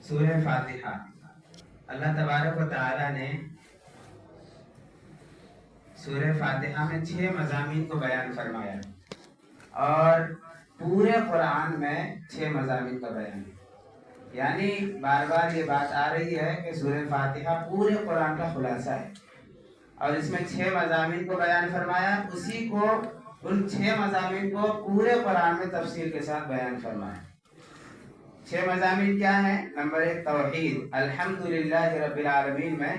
سورہ فاتحہ اللہ تبارک و تعالی نے سورہ فاتحہ میں 6 مضامین کو بیان فرمایا اور پورے قرآن میں 6 مضامین کا بیان ہے۔ یعنی بار بار یہ بات آ رہی ہے کہ سورہ فاتحہ پورے قرآن کا خلاصہ ہے اور اس میں 6 مضامین کو بیان فرمایا، اسی کو ان 6 مضامین کو پورے قرآن میں تفصیل کے ساتھ بیان فرمایا۔ 6 مضامین کیا ہیں؟ نمبر 1 توحید، الحمدللہ رب العالمین میں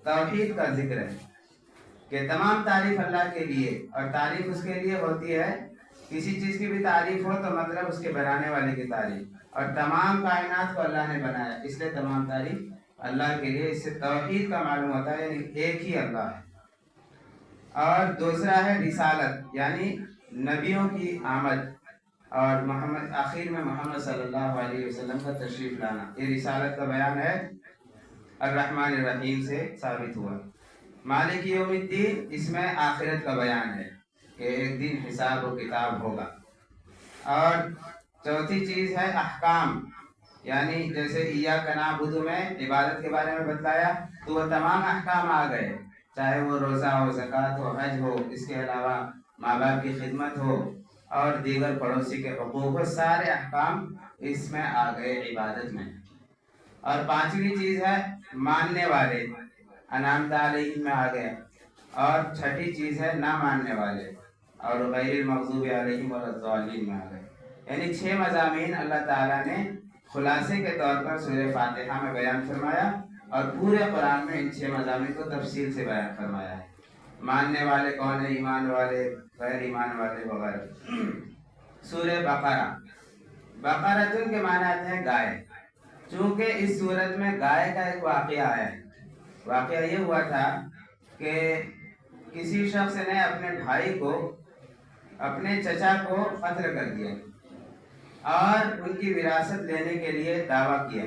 توحید کا ذکر ہے کہ تمام تعریف اللہ کے لیے، اور تعریف اس کے لیے ہوتی ہے، کسی چیز کی بھی تعریف ہو تو مطلب اس کے بنانے والے کی تعریف، اور تمام کائنات کو اللہ نے بنایا اس لیے تمام تعریف اللہ کے لیے۔ اس سے توحید کا معلوم ہوتا ہے یعنی ایک ہی اللہ ہے۔ اور دوسرا ہے رسالت، یعنی نبیوں کی آمد اور محمد آخر میں محمد صلی اللہ علیہ وسلم کا تشریف لانا، یہ رسالت کا بیان ہے، الرحمن الرحیم سے ثابت ہوا۔ مالک یوم الدین، اس میں آخرت کا بیان ہے کہ ایک دن حساب و کتاب ہوگا۔ اور چوتھی چیز ہے احکام، یعنی جیسے ایاک نعبد میں عبادت کے بارے میں بتایا تو وہ تمام احکام آ گئے، چاہے وہ روزہ ہو، زکوٰۃ ہو، حج ہو، اس کے علاوہ ماں باپ کی خدمت ہو اور دیگر پڑوسی کے حقوق ہو، سارے احکام اس میں آ گئے عبادت میں۔ اور پانچویں چیز ہے ماننے والے، انعمت علیہم میں آ گیا۔ اور چھٹی چیز ہے نہ ماننے والے، اور غیر المغضوب علیہم ولا الضالین میں آ گئے۔ یعنی 6 مضامین اللہ تعالیٰ نے خلاصے کے طور پر سورہ فاتحہ میں بیان فرمایا اور پورے قرآن میں ان 6 مضامین کو تفصیل سے بیان فرمایا ہے۔ ماننے والے کون ہیں؟ ایمان والے، غیر ایمان والے وغیرہ۔ سورہ بقرہ، بقرۃ کے معنی آتے ہیں گائے، چونکہ اس سورت میں گائے کا ایک واقعہ ہے۔ واقعہ یہ ہوا تھا کہ کسی شخص نے اپنے بھائی کو، اپنے چچا کو قتل کر دیا اور ان کی وراثت لینے کے لیے دعویٰ کیا۔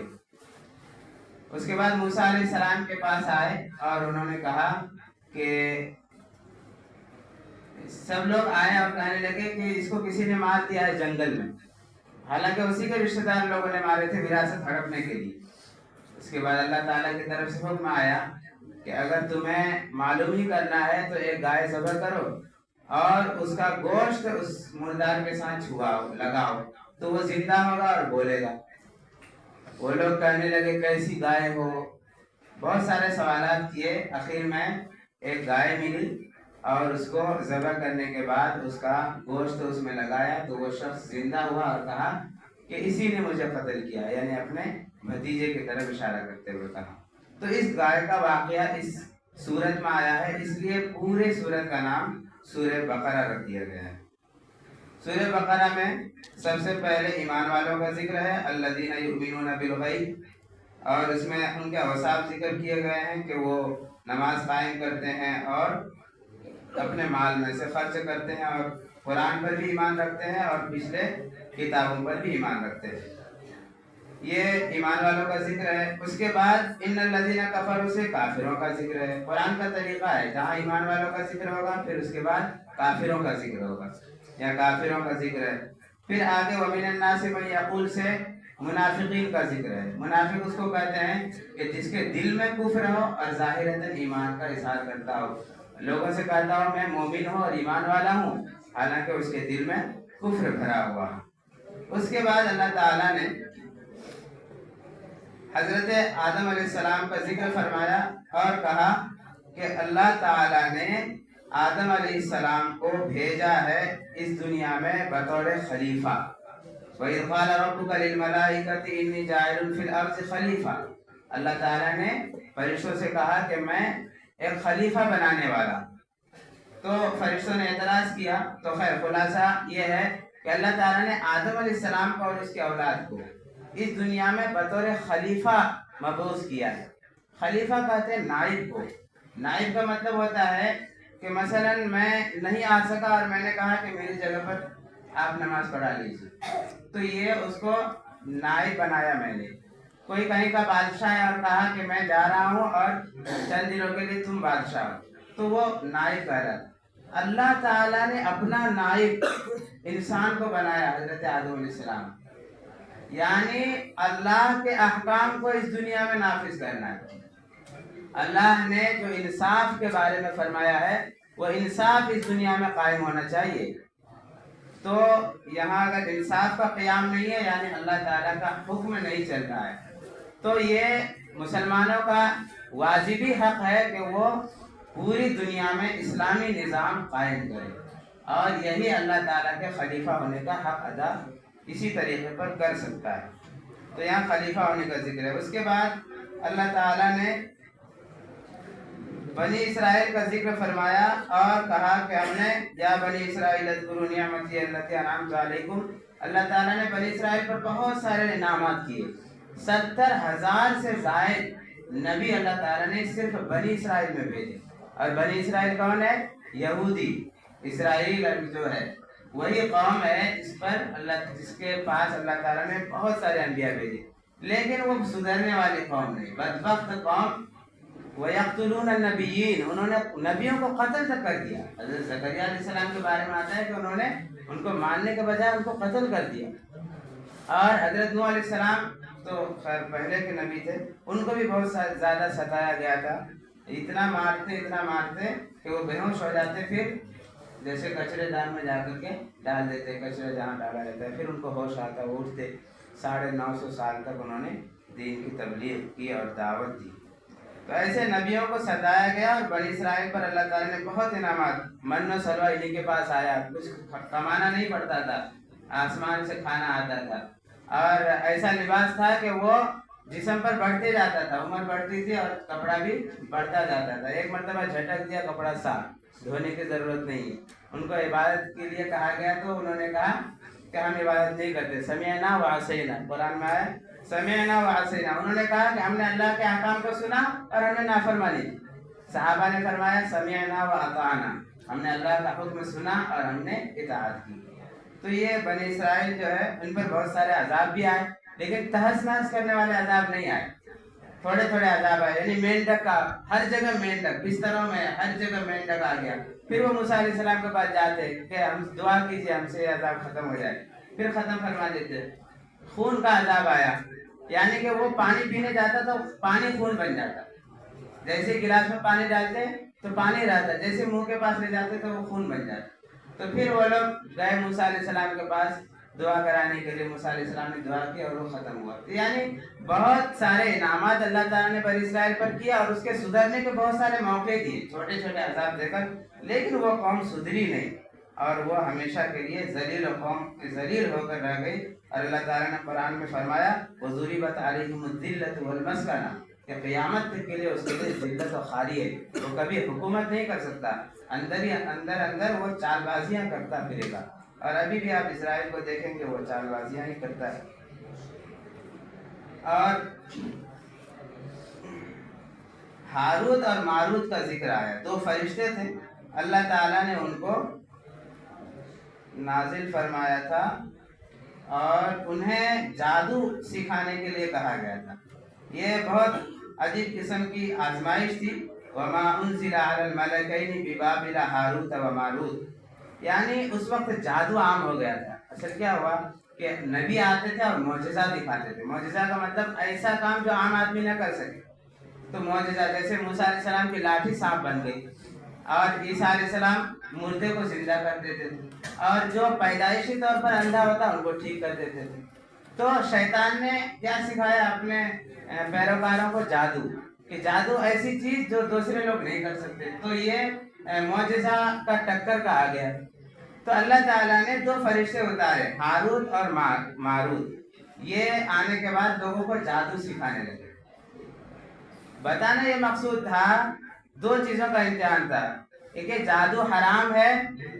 اس کے بعد موسیٰ علیہ السلام کے پاس آئے اور انہوں نے کہا کہ سب لوگ آئے اور کہنے لگے کہ اس کو کسی نے مار دیا ہے جنگل میں، حالانکہ اسی کے رشتہ دار لوگوں نے مارے تھے وراثت ہڑپنے کے لیے۔ اس کے بعد اللہ تعالیٰ کی طرف سے حکم آیا کہ اگر تمہیں معلوم ہی کرنا ہے تو ایک گائے ذبح کرو اور اس کا گوشت اس مردار کے ساتھ چھواؤ، لگاؤ، تو وہ زندہ ہوگا اور بولے گا۔ وہ لوگ کہنے لگے کیسی گائے ہو، بہت سارے سوالات کیے، آخر میں ایک گائے ملی اور اس کو ذبح کرنے کے بعد اس کا گوشت اس میں لگایا تو وہ شخص زندہ ہوا اور کہا کہ اسی نے مجھے قتل کیا، یعنی اپنے بھتیجے کی طرف اشارہ کرتے ہوئے کہا۔ تو اس گائے کا واقعہ اس سورت میں آیا ہے، اس لیے پورے سورت کا نام سورہ بقرہ رکھ دیا گیا ہے۔ سورہ بقرہ میں سب سے پہلے ایمان والوں کا ذکر ہے، الذین یؤمنون بالغیب، اور اس میں ان کے اوصاف ذکر کیے گئے ہیں کہ وہ نماز قائم کرتے ہیں اور اپنے مال میں سے خرچ کرتے ہیں اور قرآن پر بھی ایمان رکھتے ہیں اور پچھلے کتابوں پر بھی ایمان رکھتے ہیں۔ یہ ایمان والوں کا ذکر ہے۔ اس کے بعد ان الذین کفروا سے کافروں کا ذکر ہے۔ قرآن کا طریقہ ہے جہاں ایمان والوں کا ذکر ہوگا پھر اس کے بعد کافروں کا ذکر ہوگا یا کافروں کا ذکر ہے، پھر آگے ومن الناس من یقول سے منافقین کا ذکر ہے۔ منافق اس کو کہتے ہیں کہ جس کے دل میں کفر ہو اور ظاہراً ایمان کا اظہار کرتا ہو، لوگوں سے کہتا ہو میں مومن ہوں اور ایمان والا ہوں، حالانکہ اس کے دل میں کفر بھرا ہوا ہے۔ اس کے بعد اللہ تعالیٰ نے حضرت آدم علیہ السلام کا ذکر فرمایا اور کہا کہ اللہ تعالیٰ نے آدم علیہ السلام کو بھیجا ہے اس دنیا میں بطور خلیفہ۔ وَإِذْ قَالَ رَبُّكَ لِلْمَلَائِكَةِ إِنِّي جَاعِلٌ فِي الْأَرْضِ خَلِيفَةً، اللہ تعالیٰ نے فرشتوں سے کہا کہ میں ایک خلیفہ بنانے والا۔ تو فرشتوں نے اعتراض کیا، تو خیر خلاصہ یہ ہے کہ اللہ تعالیٰ نے آدم علیہ السلام کو اور اس کی اولاد کو اس دنیا میں بطور خلیفہ مبعوث کیا ہے۔ خلیفہ کہتے ہیں نائب کو۔ نائب کا مطلب ہوتا ہے کہ مثلا میں نہیں آ سکا اور میں نے کہا کہ میری جگہ پر آپ نماز پڑھا لیجیے، تو یہ اس کو نائب بنایا میں نے۔ کوئی کہیں کا بادشاہ ہے اور کہا کہ میں جا رہا ہوں اور چند دنوں کے لیے تم بادشاہ ہو، تو وہ نائب کہہ رہا۔ اللہ تعالیٰ نے اپنا نائب انسان کو بنایا، حضرت آدم علیہ السلام، یعنی اللہ کے احکام کو اس دنیا میں نافذ کرنا ہے۔ اللہ نے جو انصاف کے بارے میں فرمایا ہے وہ انصاف اس دنیا میں قائم ہونا چاہیے۔ تو یہاں اگر انصاف کا قیام نہیں ہے یعنی اللہ تعالیٰ کا حکم نہیں چل رہا ہے، تو یہ مسلمانوں کا واجبی حق ہے کہ وہ پوری دنیا میں اسلامی نظام قائم کرے، اور یہی اللہ تعالیٰ کے خلیفہ ہونے کا حق ادا اسی طریقے پر کر سکتا ہے۔ تو یہاں خلیفہ ہونے کا ذکر ہے۔ اس کے بعد اللہ تعالیٰ نے بنی اسرائیل کا ذکر فرمایا اور کہا کہ ہم نے یا بنی اسرائیل اذکروا نعمتی التی انعمت علیکم، اللہ تعالیٰ نے بنی اسرائیل پر بہت سارے انعامات کیے۔ 70,000 سے زائد نبی اللہ تعالیٰ نے صرف بنی اسرائیل میں بھیجے، اور بنی اسرائیل کون ہے؟ یہودی اسرائیل جو ہے وہی قوم ہے اس پر اللہ، جس کے پاس اللہ تعالیٰ نے بہت سارے انبیاء بھیجے، لیکن وہ سدھرنے والی قوم نہیں، بدبخت قوم۔ وَيَقْتُلُونَ النَّبِيِّينَ، انہوں نے نبیوں کو قتل تک کر دیا۔ حضرت زکریا علیہ السلام کے بارے میں آتا ہے کہ انہوں نے ان کو ماننے کے بجائے ان کو قتل کر دیا۔ اور حضرت نوح علیہ السلام تو خیر پہلے کے نبی تھے، ان کو بھی بہت زیادہ ستایا گیا تھا، اتنا مارتے کہ وہ بے ہوش ہو جاتے، پھر جیسے کچرے دان میں جا کر کے ڈال دیتے، کچرے جہاں ڈالا جاتا ہے، پھر ان کو ہوش آتا، وہ اٹھتے۔ 950 سال تک انہوں نے دین کی تبلیغ کی اور دعوت دی۔ تو ایسے نبیوں کو ستایا گیا، اور بنی اسرائیل پر اللہ تعالیٰ نے بہت انعامات، من و سلوہ انہی کے پاس آیا، کچھ کمانا نہیں پڑتا تھا، آسمان سے کھانا آتا تھا، اور ایسا لباس تھا کہ وہ جسم پر بڑھتے جاتا تھا، عمر بڑھتی تھی اور کپڑا بھی بڑھتا جاتا تھا۔ ایک مرتبہ جھٹک دیا کپڑا صاف، دھونے کی ضرورت نہیں ہے۔ ان کو عبادت کے لیے کہا گیا تو انہوں نے کہا کہ ہم عبادت نہیں کرتے، سمعنا وعصینا، قرآن میں آیا سمعنا وعصینا، انہوں نے کہا کہ ہم نے اللہ کے احکام کو سنا اور ہم نے نافرمانی کی۔ صحابہ نے فرمایا سمعنا واطعنا، ہم نے اللہ کا حکم سنا اور ہم نے اطاعت کی۔ تو یہ بنی اسرائیل جو ہے ان پر بہت سارے عذاب بھی آئے، لیکن تہس نہس کرنے والے عذاب نہیں آئے، تھوڑے تھوڑے عذاب آئے، یعنی مینڈک کا ہر جگہ مینڈک، بستروں میں ہر جگہ مینڈک آ گیا۔ پھر وہ موسیٰ علیہ السلام کے پاس جاتے کہ ہم دعا کیجیے ہم سے عذاب ختم ہو جائے، پھر ختم فرما دیتے۔ خون کا عذاب آیا، یعنی کہ وہ پانی پینے جاتا تو پانی خون بن جاتا، جیسے گلاس میں پانی ڈالتے تو پانی رہتا، جیسے منہ کے پاس لے جاتے تو وہ خون بن جاتا۔ تو پھر وہ لوگ گئے موسیٰ علیہ السلام کے پاس دعا کرانے کے لیے، موسیٰ علیہ السلام نے دعا کی اور وہ ختم ہوا۔ یعنی بہت سارے انعامات اللہ تعالیٰ نے بنی اسرائیل پر کیا، اور اس کے سدھرنے کے بہت سارے موقع دیے چھوٹے چھوٹے عذاب دے کر، لیکن وہ قوم سدھری نہیں، اور وہ ہمیشہ کے لیے ذلیل ہو کر رہ گئی۔ اور اللہ تعالیٰ نے قرآن میں فرمایا وَضُرِبَتْ عَلَيْهِمُ الذِّلَّةُ وَالْمَسْكَنَةُ، کہ قیامت کے لیے اس کے لیے ذلت و خواری ہے، وہ کبھی حکومت نہیں کر سکتا، اندر وہ چال بازیاں کرتا پھرے گا، اور ابھی بھی آپ اسرائیل کو دیکھیں گے وہ چال بازیاں ہی کرتا ہے۔ اور ہاروت اور ماروت کا ذکر آیا، دو فرشتے تھے، اللہ تعالیٰ نے ان کو نازل فرمایا تھا اور انہیں جادو سکھانے کے لیے کہا گیا تھا۔ یہ بہت عجیب قسم کی آزمائش تھی۔ وَمَا أُنزِلَ عَلَى الْمَلَكَيْنِ بِبَابِلَ ہاروت وَمَاروت، یعنی اس وقت جادو عام ہو گیا تھا۔ اصل کیا ہوا کہ نبی آتے تھے اور معجزہ دکھاتے تھے، معجزہ کا مطلب ایسا کام جو عام آدمی نہ کر سکے، تو معجزہ جیسے موسیٰ علیہ السلام کی لاٹھی سانپ بن گئی، اور عیسیٰ علیہ السلام مردے کو زندہ کر دیتے تھے، اور جو پیدائشی طور پر اندھا ہوتا ان کو ٹھیک کر دیتے تھے۔ تو شیطان نے کیا سکھایا اپنے پیروکاروں کو؟ جادو، کہ جادو ایسی چیز جو دوسرے لوگ نہیں کر سکتے، تو یہ معجزہ کا ٹکر کا آ گیا۔ تو اللہ تعالیٰ نے دو فرشتے اتارے، ہاروت اور ماروت، یہ آنے کے بعد لوگوں کو جادو سکھانے لگے۔ بتانا یہ مقصود تھا، دو چیزوں کا امتحان تھا، ایک جادو حرام ہے،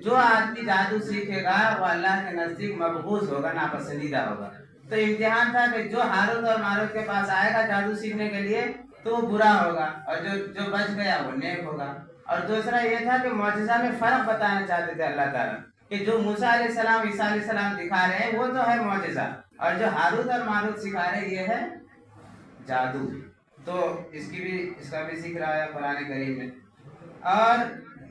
جو آدمی جادو سیکھے گا وہ اللہ کے نزدیک مبغوض ہوگا، ناپسندیدہ ہوگا۔ تو امتحان تھا کہ جو ہاروت اور ماروت کے پاس آئے گا جادو سیکھنے کے لیے تو وہ برا ہوگا، اور جو بچ گیا وہ نیک ہوگا۔ اور دوسرا یہ تھا کہ معجزہ میں فرق بتانا چاہتے تھے اللہ تعالیٰ، کہ جو موسیٰ علیہ السلام عیسیٰ علیہ السلام دکھا رہے ہیں وہ تو ہے معجزہ، اور جو ہاروت اور ماروت سکھا رہے ہیں یہ ہے جادو۔ تو اس کا بھی ذکر آیا قرآن کریم میں۔ اور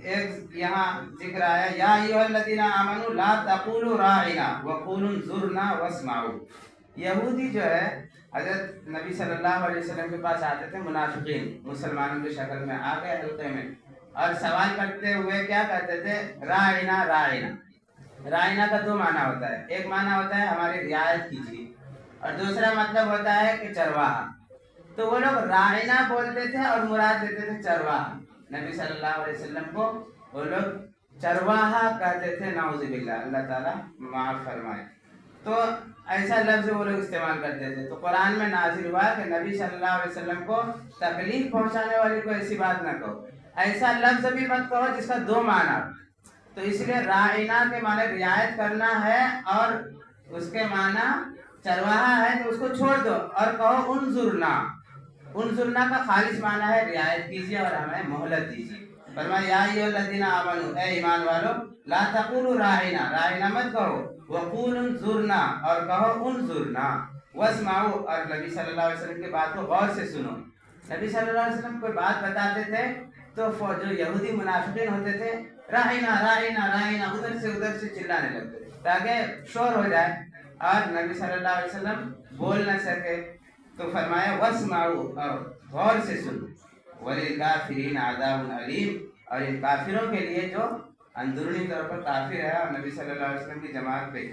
ایک یہاں ذکر آیا یا ایھا الذین آمنوا لا تقولوا راعنا وقولوا انظرنا واسمعوا، یہودی جو ہے حضرت نبی صلی اللہ علیہ وسلم کے پاس آتے تھے، منافقین مسلمانوں کی شکل میں آ گئے حلقے میں، اور سوال کرتے ہوئے کیا کہتے تھے؟ رائنا رائنا۔ رائنا کا دو معنی ہوتا ہے، ایک معنی ہوتا ہے ہماری رعایت کیجیے، اور دوسرا مطلب ہوتا ہے کہ چرواہا۔ تو وہ لوگ رائنا بولتے تھے اور مراد دیتے تھے چرواہا۔ نبی صلی اللہ علیہ وسلم کو وہ لوگ چرواہا کہتے تھے، نعوذ باللہ، اللہ تعالیٰ معاف فرمائے۔ تو ایسا لفظ وہ لوگ استعمال کرتے تھے۔ تو قرآن میں نازل ہوا کہ نبی صلی اللہ علیہ وسلم کو تکلیف پہنچانے والی کو ایسی بات نہ کہو، ایسا لفظ بھی مت کہو جس کا دو معنی ہو۔ تو اس لیے رائنا کے معنی رعایت کرنا ہے، اور اس کے معنی چرواہا ہے، تو اس کو چھوڑ دو اور کہو انظرنا۔ انظرنا کا خالص معنی ہے رعایت کیجیے اور ہمیں مہلت دیجیے۔ فرمایا یا ایھا الذین آمنو، اے ایمان والو، لا تقولوا راعنا، راعنا مت کہو، وقولوا انظرنا، اور کہو انظرنا، واسمعوا، اور نبی صلی اللہ علیہ وسلم کی بات کو غور سے سنو۔ نبی صلی اللہ علیہ وسلم کوئی بات بتاتے تھے تو جو یہودی منافقین ہوتے تھے، راعنا راعنا راعنا، ادھر سے چلانے لگتے تھے تاکہ شور ہو جائے اور نبی صلی اللہ علیہ وسلم بول نہ سکے۔ تو فرمایا واسمعوا، اور غور سے سنو، وللکافرین عذاب علیم، اور ان کافروں کے لیے جو اندرونی طور پر کافر ہے اور نبی صلی اللہ علیہ وسلم کی جماعت پہ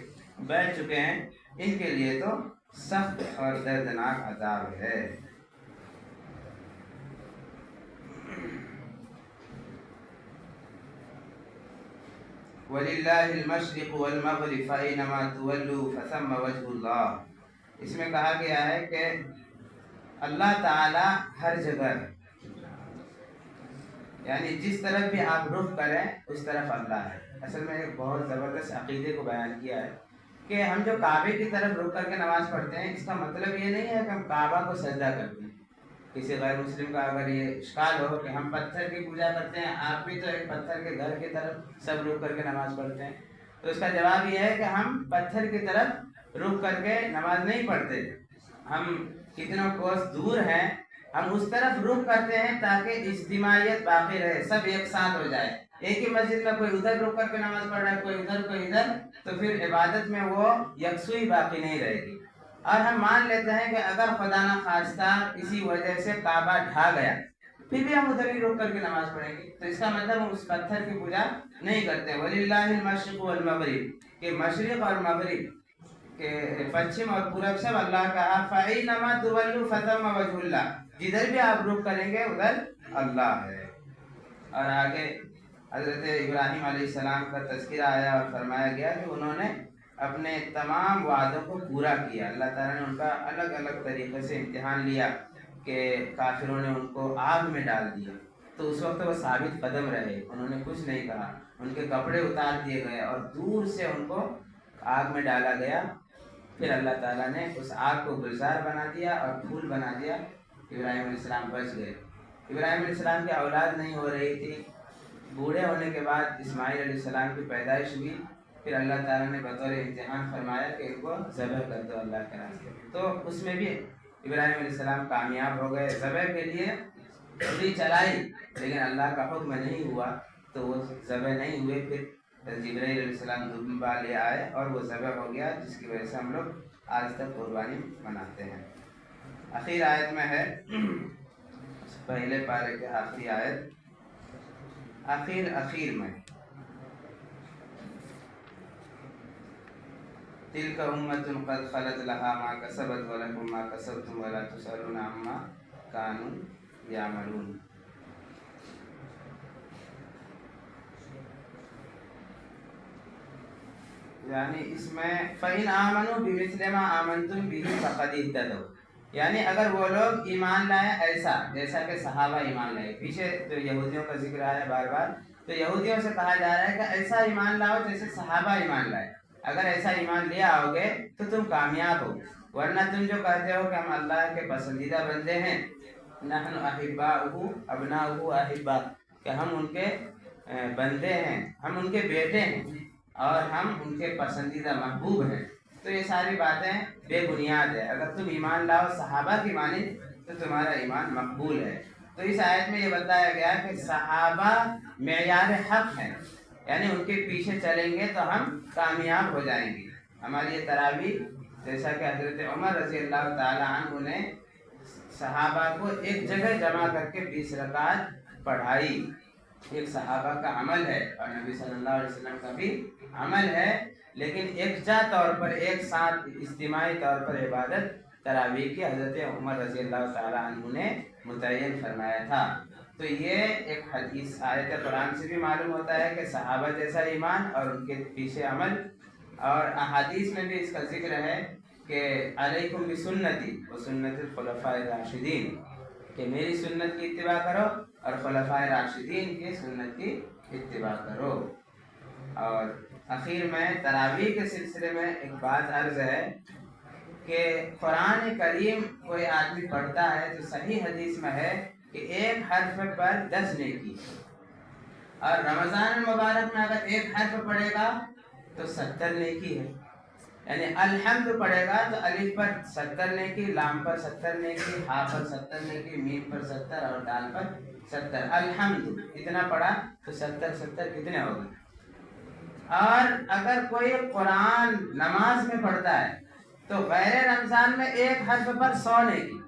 بیٹھ چکے ہیں، ان کے لیے تو سخت اور دردناک عذاب ہے۔ وَلِلَّهِ الْمَشْرِقُ وَالْمَغْرِبُ فَأَيْنَمَا تُوَلُّوا فَثَمَّ وَجْهُ اللَّهِ۔ اس میں کہا گیا ہے کہ اللہ تعالی ہر جگہ ہے، یعنی جس طرف بھی آپ رخ کریں اس طرف اللہ ہے۔ اصل میں ایک بہت زبردست عقیدے کو بیان کیا ہے کہ ہم جو کعبے کی طرف رخ کر کے نماز پڑھتے ہیں، اس کا مطلب یہ نہیں ہے کہ ہم کعبہ کو سجدہ کرتے ہیں۔ کسی غیر مسلم کا اگر یہ اشکال ہو کہ ہم پتھر کی پوجا کرتے ہیں، آپ بھی تو ایک پتھر کے گھر کی طرف سب رخ کر کے نماز پڑھتے ہیں، تو اس کا جواب یہ ہے کہ ہم پتھر کی طرف رخ کر کے نماز نہیں پڑھتے۔ ہم کتنوں کوس دور ہیں، ہم اس طرف رخ کرتے ہیں تاکہ اجتماعیت باقی رہے، سب ایک ساتھ ہو جائے۔ ایک ہی مسجد میں کوئی ادھر رخ کر کے نماز پڑھ رہا ہے، کوئی ادھر کوئی ادھر، تو پھر عبادت میں وہ یکسوئی باقی نہیں رہے گی۔ اور ہم مان لیتے ہیں کہ اگر خدا نہ خواستہ کسی وجہ سے کعبہ ڈھا گیا، پھر بھی ہم ادھر ہی رک کر کے نماز پڑھیں گے، تو اس کا مطلب ہم اس پتھر کی پوجا نہیں کرتے۔ وَلِلَّهِ الْمَشْرِقُ وَالْمَغْرِبُ، کہ مشرق اور مغرب، کہ پچھم اور پورب سب اللہ کا ہے۔ فَأَيْنَمَا تُوَلُّوا فَثَمَّ وَجْهُ اللَّهِ، جدھر بھی آپ رخ کریں گے ادھر اللہ ہے۔ اور آگے حضرت ابراہیم علیہ السلام کا تذکرہ آیا اور فرمایا گیا کہ انہوں نے اپنے تمام وعدوں کو پورا کیا۔ اللہ تعالیٰ نے ان کا الگ الگ طریقے سے امتحان لیا کہ کافروں نے ان کو آگ میں ڈال دیا، تو اس وقت وہ ثابت قدم رہے، انہوں نے کچھ نہیں کہا، ان کے کپڑے اتار دیے گئے اور دور سے ان کو آگ میں ڈالا گیا۔ پھر اللہ تعالیٰ نے اس آگ کو گلزار بنا دیا اور پھول بنا دیا، ابراہیم علیہ السلام بچ گئے۔ ابراہیم علیہ السلام کی اولاد نہیں ہو رہی تھی، بوڑھے ہونے کے بعد اسماعیل علیہ السلام کی پیدائش ہوئی، پھر اللہ تعالیٰ نے بطور امتحان فرمایا کہ ان کو ذبح کر دو اللہ کے راستے میں، تو اس میں بھی ابراہیم علیہ السلام کامیاب ہو گئے۔ ذبح کے لیے چھری چلائی لیکن اللہ کا حکم نہیں ہوا تو وہ ذبح نہیں ہوئے۔ پھر جبرائیل علیہ السلام دمبا لے آئے اور وہ ذبح ہو گیا، جس کی وجہ سے ہم لوگ آج تک قربانی مناتے ہیں۔ آخر آیت میں ہے، پہلے پارے کے آخری آیت، آخر میں تلک امۃ قد خلت لها ما کسبت ولکم ما کسبتم ولا تسألون عما كانوا یعملون۔ یعنی اس میں فَإِنْ آمَنُوا بِمِثْلِ مَا آمَنْتُمْ بِهِ فَقَدِ اهْتَدَوْا، یعنی اگر وہ لوگ ایمان لائیں ایسا جیسا کہ صحابہ ایمان لائے۔ پیچھے جو یہودیوں کا ذکر آیا بار بار، تو یہودیوں سے کہا جا رہا ہے کہ ایسا ایمان لاؤ جیسے صحابہ ایمان لائے، اگر ایسا ایمان لے آؤ گے تو تم کامیاب ہو۔ ورنہ تم جو کہتے ہو کہ ہم اللہ کے پسندیدہ بندے ہیں، نحن احباؤہ ابناؤہ احباء، کہ ہم ان کے بندے ہیں، ہم ان کے بیٹے ہیں اور ہم ان کے پسندیدہ محبوب ہیں، تو یہ ساری باتیں بے بنیاد ہے۔ اگر تم ایمان لاؤ صحابہ کی مانند تو تمہارا ایمان مقبول ہے۔ تو اس آیت میں یہ بتایا گیا کہ صحابہ معیار حق ہیں، یعنی ان کے پیچھے چلیں گے تو ہم کامیاب ہو جائیں گے۔ ہماری یہ تراویح جیسا کہ حضرت عمر رضی اللہ تعالی عنہ نے صحابہ کو ایک جگہ جمع کر کے 20 رکعت پڑھائی، ایک صحابہ کا عمل ہے اور نبی صلی اللہ علیہ وسلم کا بھی عمل ہے، لیکن یکجا طور پر ایک ساتھ اجتماعی طور پر عبادت تراویح کی حضرت عمر رضی اللہ تعالی عنہ نے متعین فرمایا تھا۔ تو یہ ایک حدیث آیت قرآن سے بھی معلوم ہوتا ہے کہ صحابہ جیسا ایمان اور ان کے پیچھے عمل، اور احادیث میں بھی اس کا ذکر ہے کہ علیکم بسنتی و سنت الخلفاء الراشدین، کہ میری سنت کی اتباع کرو اور خلفاء راشدین کی سنت کی اتباع کرو۔ اور اخیر میں تراویح کے سلسلے میں ایک بات عرض ہے کہ قرآن کریم کوئی آدمی پڑھتا ہے تو صحیح حدیث میں ہے کہ ایک حرف پر 10 نیکی، اور رمضان المبارک میں اگر ایک حرف پڑھے گا تو 70 نیکی ہے، یعنی الحمد پڑھے گا تو الف پر 70 نیکی، لام پر 70 نیکی، ہا پر 70 نیکی، میم پر 70 اور دال پر 70۔ الحمد اتنا پڑھا تو 70 کتنے ہو گئے؟ اور اگر کوئی قرآن نماز میں پڑھتا ہے تو غیر رمضان میں ایک حرف پر 100 نیکی،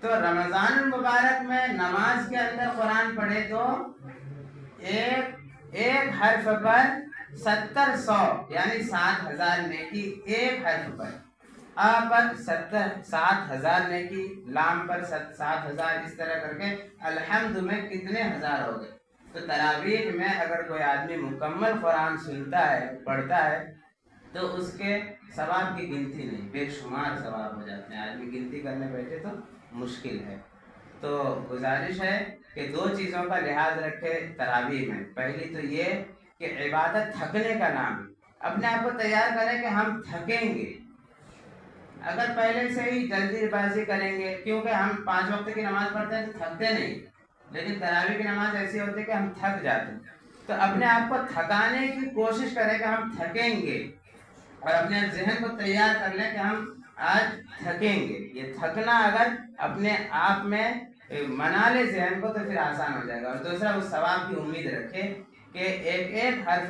تو رمضان المبارک میں نماز کے اندر قرآن پڑھے تو ایک حرف پر 70 100 یعنی 7000 نیکی ایک حرف پر، آ پر 7000 نیکی، لام پر 7000، اس طرح کر کے الحمد میں کتنے ہزار ہو گئے۔ تو تراویح میں اگر کوئی آدمی مکمل قرآن سنتا ہے پڑھتا ہے تو اس کے ثواب کی گنتی نہیں، بے شمار ثواب ہو جاتے ہیں، آدمی گنتی کرنے بیٹھے تو مشکل ہے۔ تو گزارش ہے کہ 2 چیزوں کا لحاظ رکھے تراویح میں۔ پہلی تو یہ کہ عبادت تھکنے کا نام ہے، اپنے آپ کو تیار کریں کہ ہم تھکیں گے، اگر پہلے سے ہی جلدی بازی کریں گے، کیونکہ ہم 5 وقت کی نماز پڑھتے ہیں تو تھکتے نہیں، لیکن تراویح کی نماز ایسی ہوتی ہے کہ ہم تھک جاتے ہیں، تو اپنے آپ کو تھکانے کی کوشش کریں کہ ہم تھکیں گے، اور اپنے ذہن کو تیار کر لیں کہ ہم آج تھکیں گے۔ یہ تھکنا اگر اپنے آپ میں منا لے ذہن کو تو پھر آسان ہو جائے گا۔ اور دوسرا اس ثواب کی امید رکھے کہ ایک حرف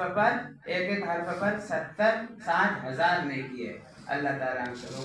پر 70,000 نیکی ہے۔ اللہ تعالیٰ ہم سب کو